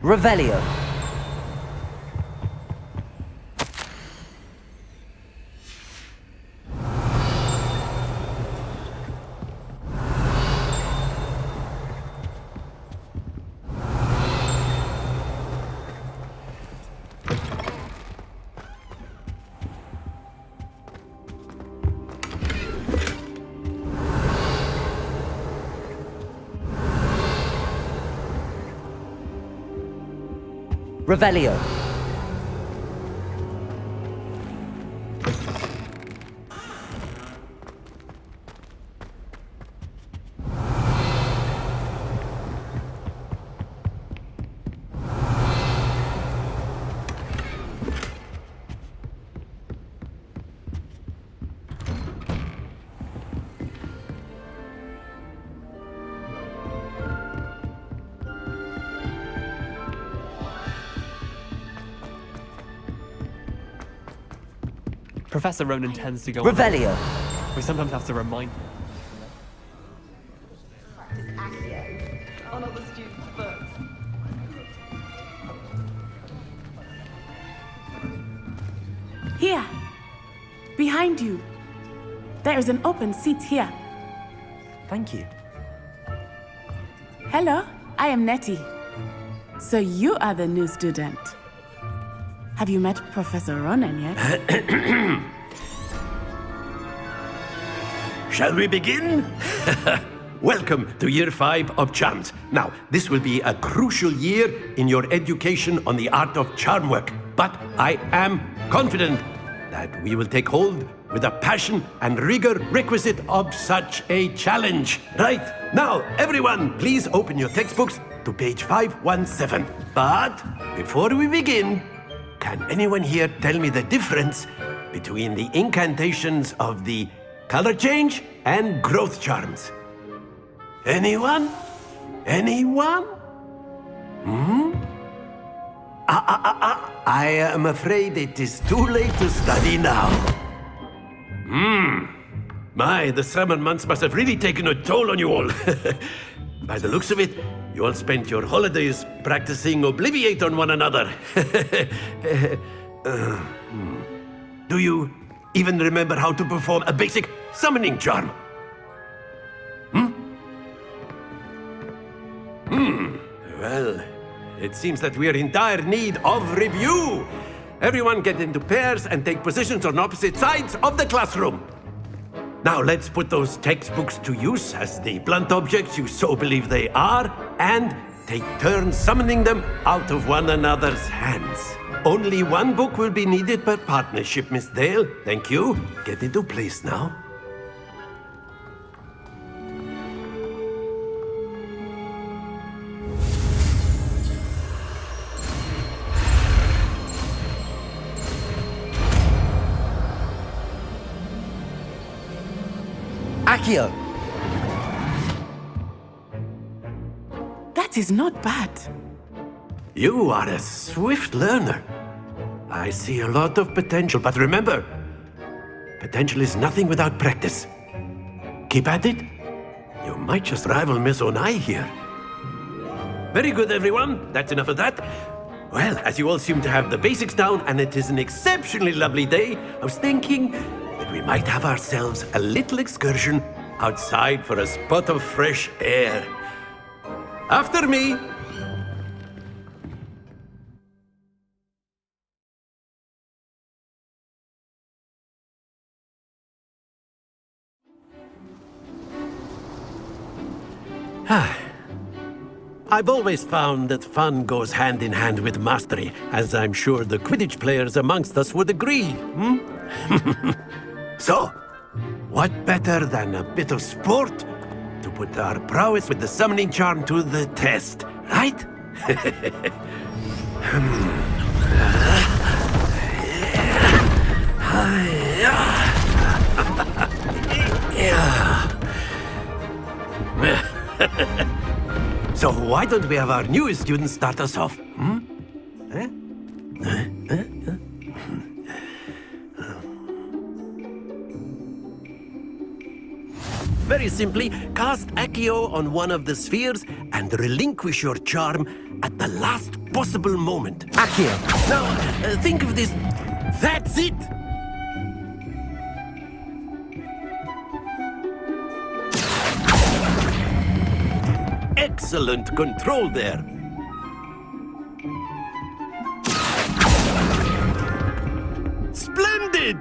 Revelio. Revelio. Professor Ronan tends to go Revelio. on. We sometimes have to remind him. On other students' books. Here, behind you. There is an open seat here. Thank you. Hello, I am Nettie. So you are the new student. Have you met Professor Ronan yet? Shall we begin? Welcome to Year 5 of Charms. Now, this will be a crucial year in your education on the art of charm work, but I am confident that we will take hold with the passion and rigor requisite of such a challenge. Right, now, everyone, please open your textbooks to page 517. But before we begin, can anyone here tell me the difference between the incantations of the color change and growth charms? Anyone? Anyone? I am afraid it is too late to study now. My, the summer months must have really taken a toll on you all. By the looks of it, you all spent your holidays practicing Obliviate on one another. Do you even remember how to perform a basic summoning charm? Well, it seems that we are in dire need of review. Everyone get into pairs and take positions on opposite sides of the classroom. Now let's put those textbooks to use as the blunt objects you so believe they are, and take turns summoning them out of one another's hands. Only one book will be needed per partnership, Miss Dale. Thank you. Get into place now. Accio. That is not bad. You are a swift learner. I see a lot of potential, but remember, potential is nothing without practice. Keep at it. You might just rival Miss Onai here. Very good, everyone. That's enough of that. Well, as you all seem to have the basics down, and it is an exceptionally lovely day, I was thinking that we might have ourselves a little excursion outside for a spot of fresh air. After me. I've always found that fun goes hand in hand with mastery, as I'm sure the Quidditch players amongst us would agree. So, what better than a bit of sport to put our prowess with the summoning charm to the test, right? So why don't we have our newest student start us off? Very simply, cast Accio on one of the spheres and relinquish your charm at the last possible moment. Accio. Now, think of this. That's it! Excellent control there. Splendid!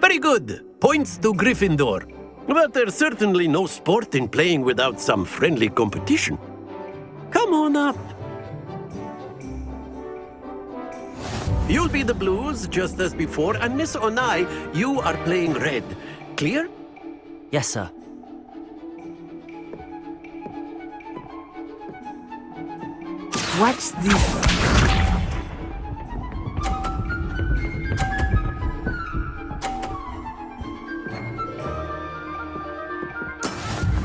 Very good. Points to Gryffindor. But there's certainly no sport in playing without some friendly competition. Come on up. You'll be the Blues, just as before, and Miss Onai, you are playing red. Clear? Yes, sir. Watch this.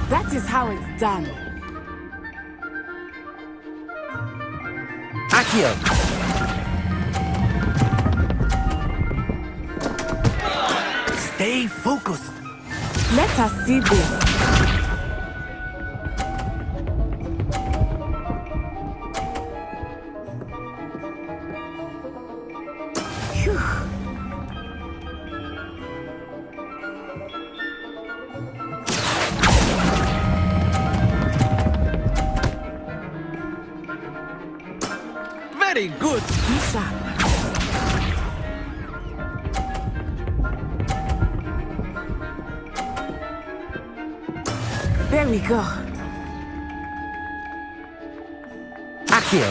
That is how it's done. Accio. Stay focused. Let us see this. Phew. Very good. Be sharp. There we go. Accio.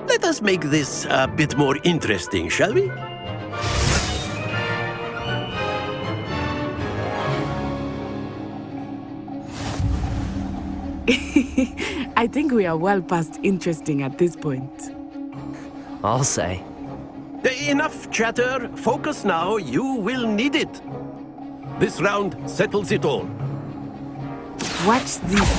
Let us make this a bit more interesting, shall we? I think we are well past interesting at this point. I'll say. Enough chatter. Focus now. You will need it. This round settles it all. Watch this.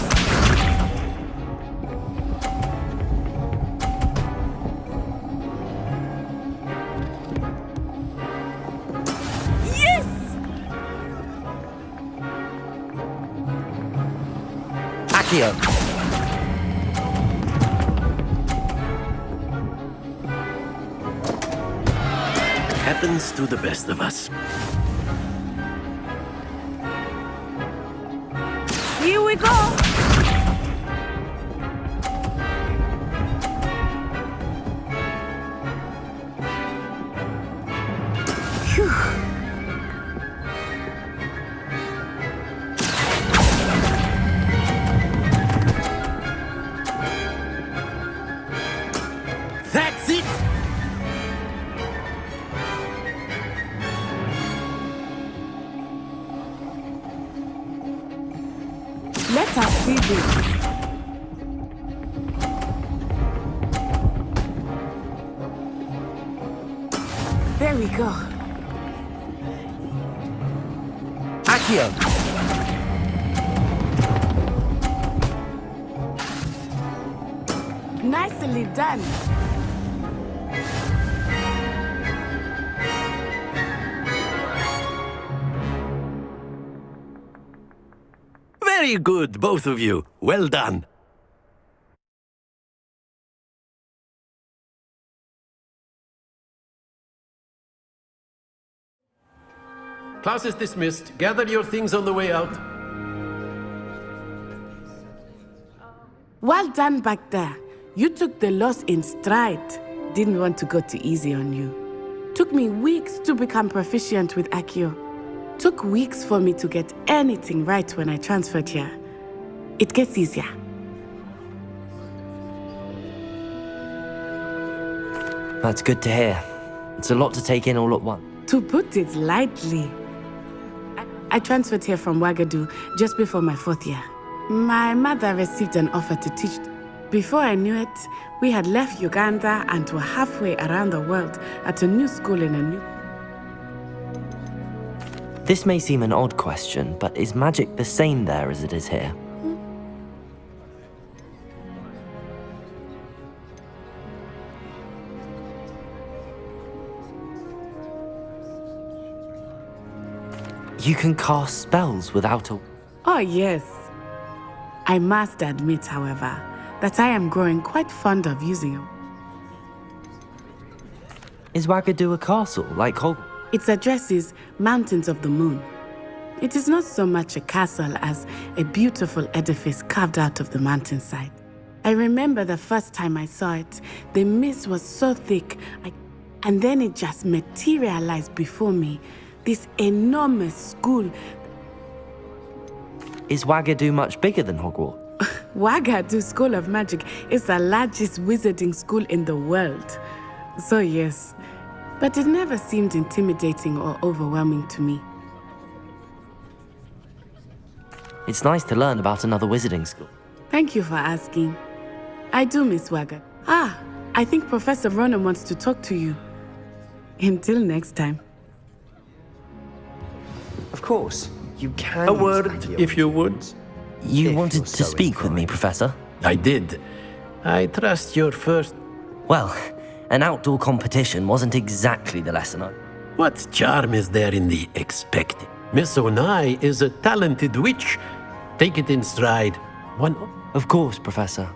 Yes! Accio. Happens to the best of us. Here we go! Phew. That's it! Let us see this. There we go. Accio. Nicely done. Very good, both of you. Well done. Class is dismissed. Gather your things on the way out. Well done back there. You took the loss in stride. Didn't want to go too easy on you. Took me weeks to become proficient with Accio. Took weeks for me to get anything right when I transferred here. It gets easier. That's good to hear. It's a lot to take in all at once. To put it lightly, I transferred here from Ouagadougou just before my 4th year. My mother received an offer to teach. Before I knew it, we had left Uganda and were halfway around the world at a new school in a new... This may seem an odd question, but is magic the same there as it is here? You can cast spells without a... Oh, yes. I must admit, however, that I am growing quite fond of using it. Is Wagadu a castle, like Hogwarts? Its address is Mountains of the Moon. It is not so much a castle as a beautiful edifice carved out of the mountainside. I remember the first time I saw it, the mist was so thick, and then it just materialized before me. This enormous school. Is Wagadu much bigger than Hogwarts? Wagadu School of Magic is the largest wizarding school in the world. So yes, but it never seemed intimidating or overwhelming to me. It's nice to learn about another wizarding school. Thank you for asking. I do miss Wagga. I think Professor Ronan wants to talk to you. Until next time. Of course, you can. A use word, Accio if you would. You If wanted you're to so speak with me, inclined. Professor? I did. I trust your first... Well, an outdoor competition wasn't exactly the lesson I... What charm is there in the expected? Miss Onai is a talented witch. Take it in stride. One... Of course, Professor.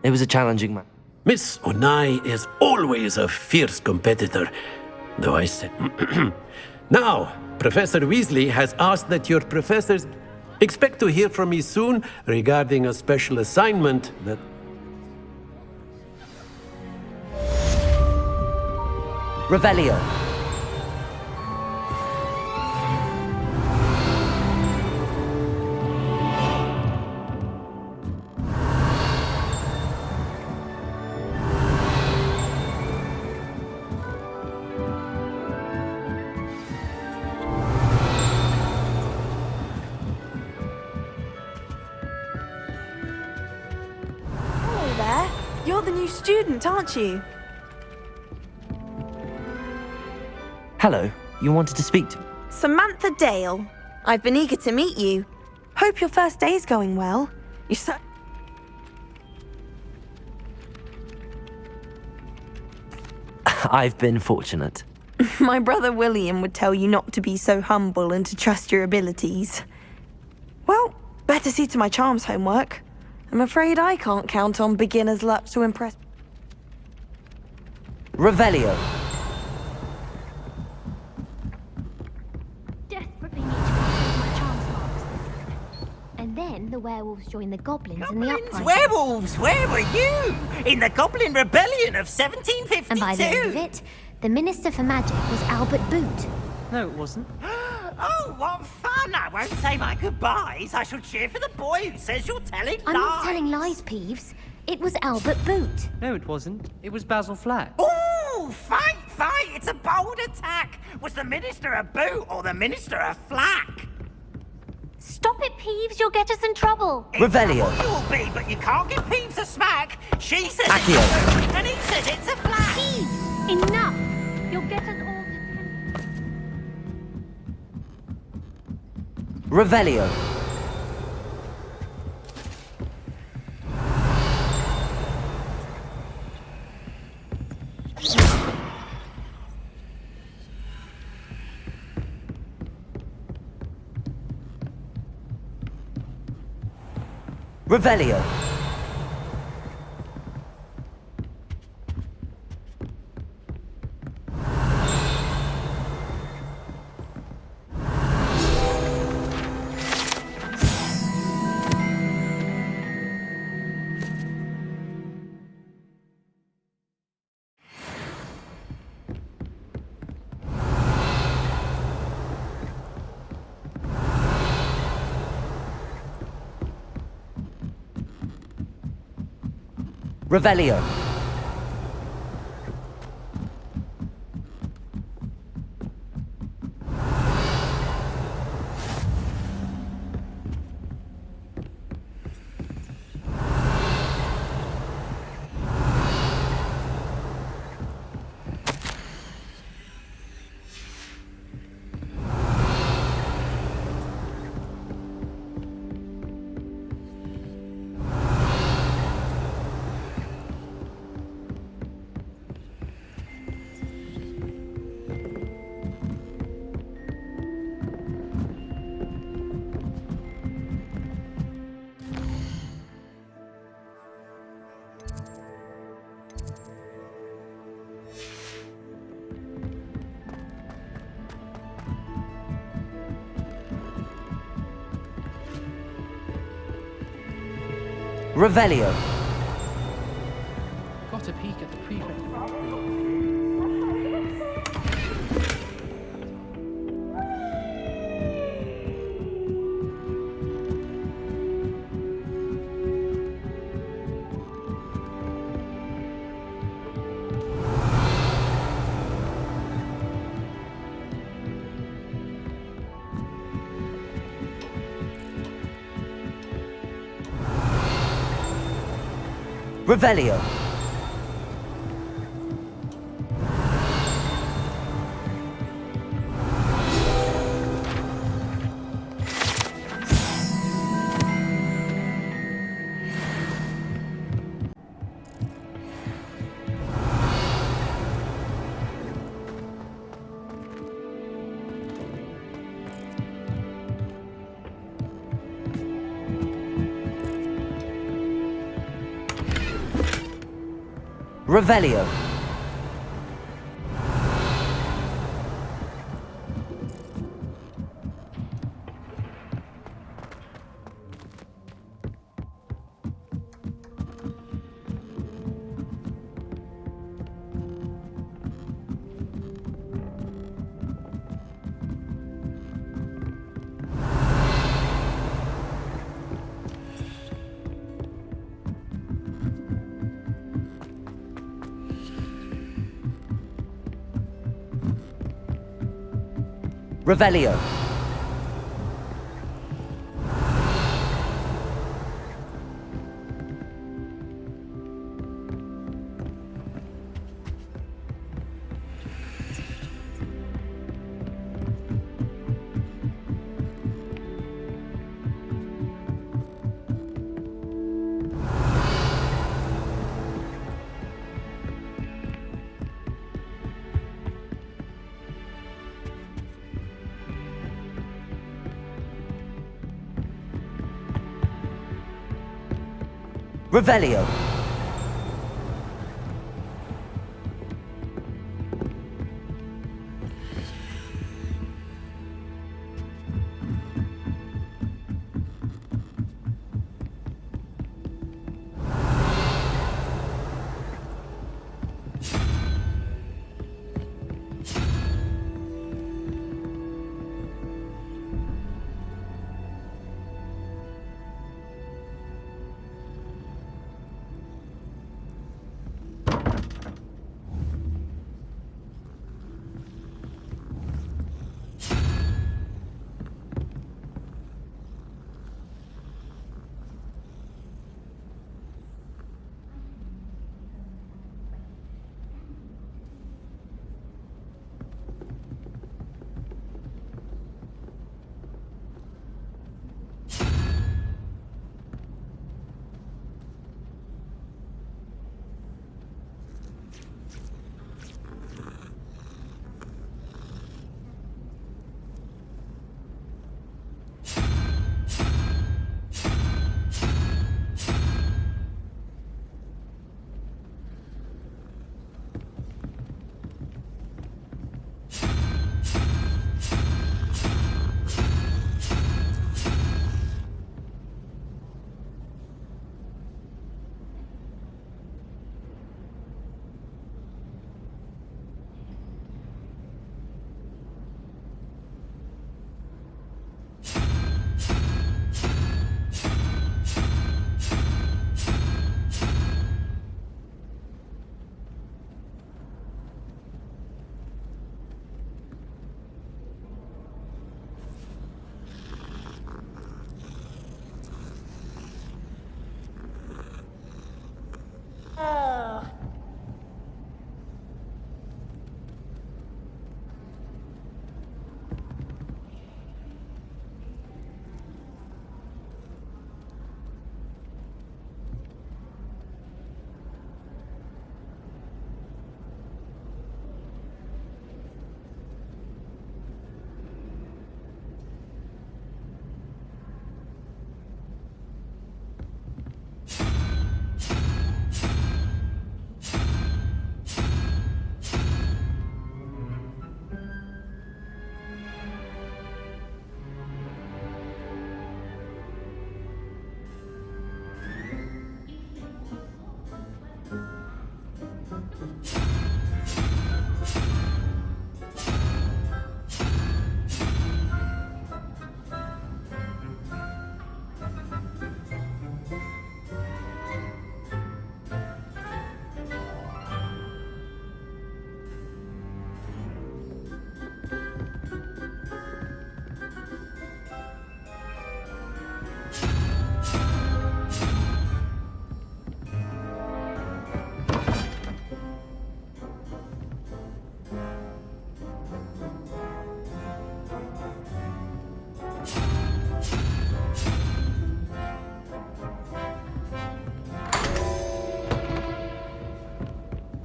It was a challenging match. Miss Onai is always a fierce competitor, though I said... Now, Professor Weasley has asked that your professors expect to hear from me soon regarding a special assignment that... Revelio. Hello there. You're the new student, aren't you? Hello, you wanted to speak to me? Samantha Dale. I've been eager to meet you. Hope your first day's going well. You so... I've been fortunate. My brother William would tell you not to be so humble and to trust your abilities. Well, better see to my charms homework. I'm afraid I can't count on beginner's luck to impress... Revelio. Desperately need to improve my charms marks this year. And then the werewolves joined the goblins in the Goblins, uprising. werewolves, where were you? In the Goblin Rebellion of 1752? And by the end of it, the Minister for Magic was Albert Boot. No, it wasn't. Oh, what fun! I won't say my goodbyes. I shall cheer for the boy who says you're telling I'm lies. not telling lies, Peeves. It was Albert Boot. No, it wasn't. It was Basil Flack. Ooh, fight! It's a bold attack. Was the Minister a boot or the Minister a flack? Stop it, Peeves. You'll get us in trouble. Revelio. You'll be, but you can't give Peeves a smack. She says Accio. it's a boot, and he says it's a flack. Peeves, enough. You'll get us all to... Revelio. Revelio. Revelio. Revelio. Got a peek at the prefect. Revelio. Revelio. Revelio. Revelio.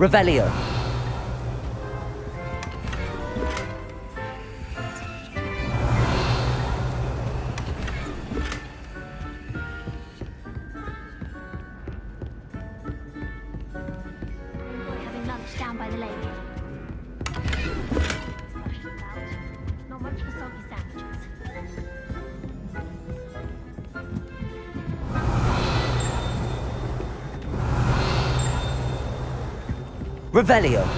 Revelio. We're having lunch down by the lake. Not much for soggy sandwiches. Revelio.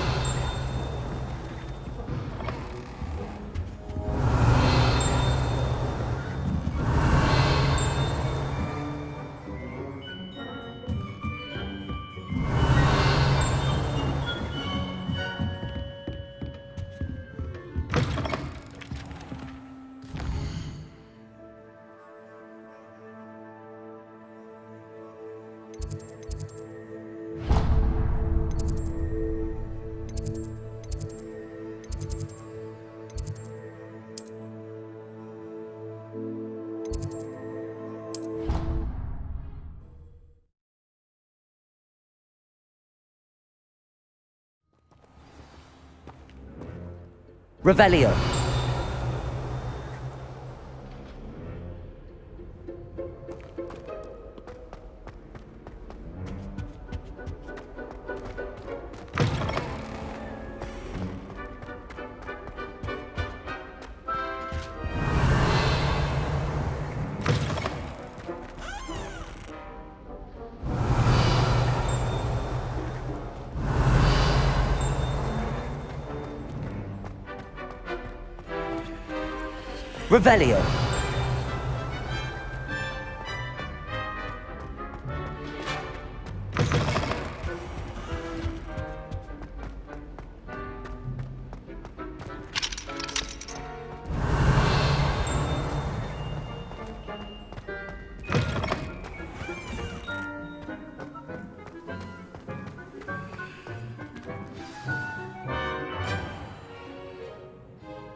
Revelio. Revelio.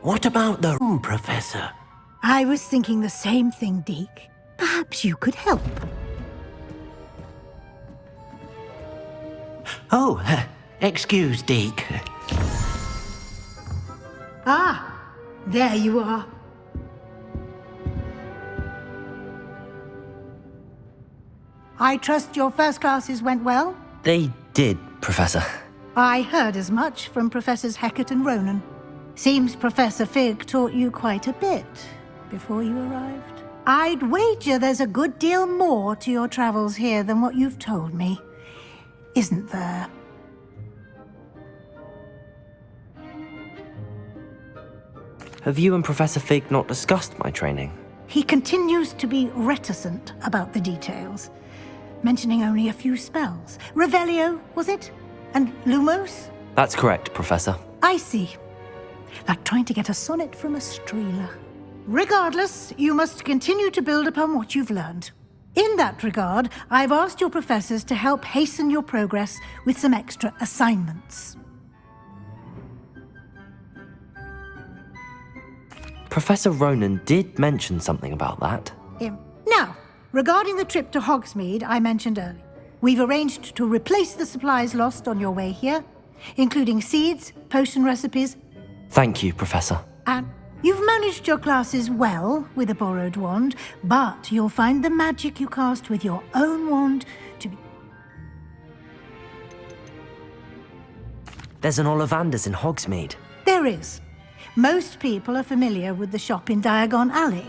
What about the room, Professor? I was thinking the same thing, Deke. Perhaps you could help. Oh, excuse, Deke. Ah, there you are. I trust your first classes went well? They did, Professor. I heard as much from Professors Hecat and Ronan. Seems Professor Fig taught you quite a bit before you arrived. I'd wager there's a good deal more to your travels here than what you've told me. Isn't there? Have you and Professor Fig not discussed my training? He continues to be reticent about the details, mentioning only a few spells. Revelio, was it? And Lumos? That's correct, Professor. I see. Like trying to get a sonnet from a streeler. Regardless, you must continue to build upon what you've learned. In that regard, I've asked your professors to help hasten your progress with some extra assignments. Professor Ronan did mention something about that. Now, regarding the trip to Hogsmeade I mentioned earlier, we've arranged to replace the supplies lost on your way here, including seeds, potion recipes. Thank you, Professor. And you've managed your classes well with a borrowed wand, but you'll find the magic you cast with your own wand to be... There's an Ollivanders in Hogsmeade. There is. Most people are familiar with the shop in Diagon Alley.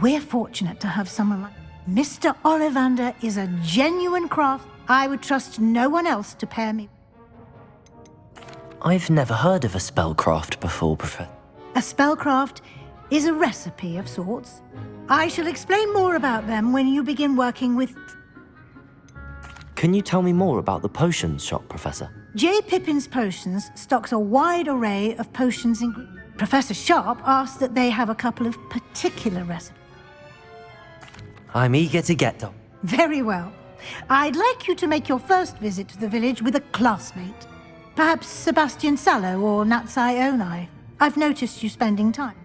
We're fortunate to have someone like Mr. Ollivander is a genuine craft. I would trust no one else to pair me. I've never heard of a spellcraft before, Professor. A spellcraft is a recipe of sorts. I shall explain more about them when you begin working with... Can you tell me more about the potions shop, Professor? J. Pippin's Potions stocks a wide array of potions in... Professor Sharp asked that they have a couple of particular recipes. I'm eager to get them. Very well. I'd like you to make your first visit to the village with a classmate. Perhaps Sebastian Sallow or Natsai Onai. I've noticed you spending time.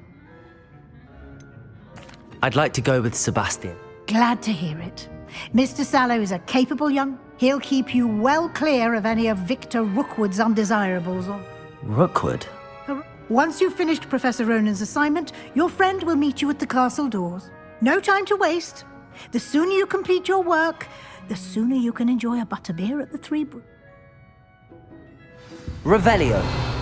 I'd like to go with Sebastian. Glad to hear it. Mr. Sallow is a capable young... He'll keep you well clear of any of Victor Rookwood's undesirables. Rookwood? Once you've finished Professor Ronan's assignment, your friend will meet you at the castle doors. No time to waste. The sooner you complete your work, the sooner you can enjoy a butterbeer at the Three... Revelio.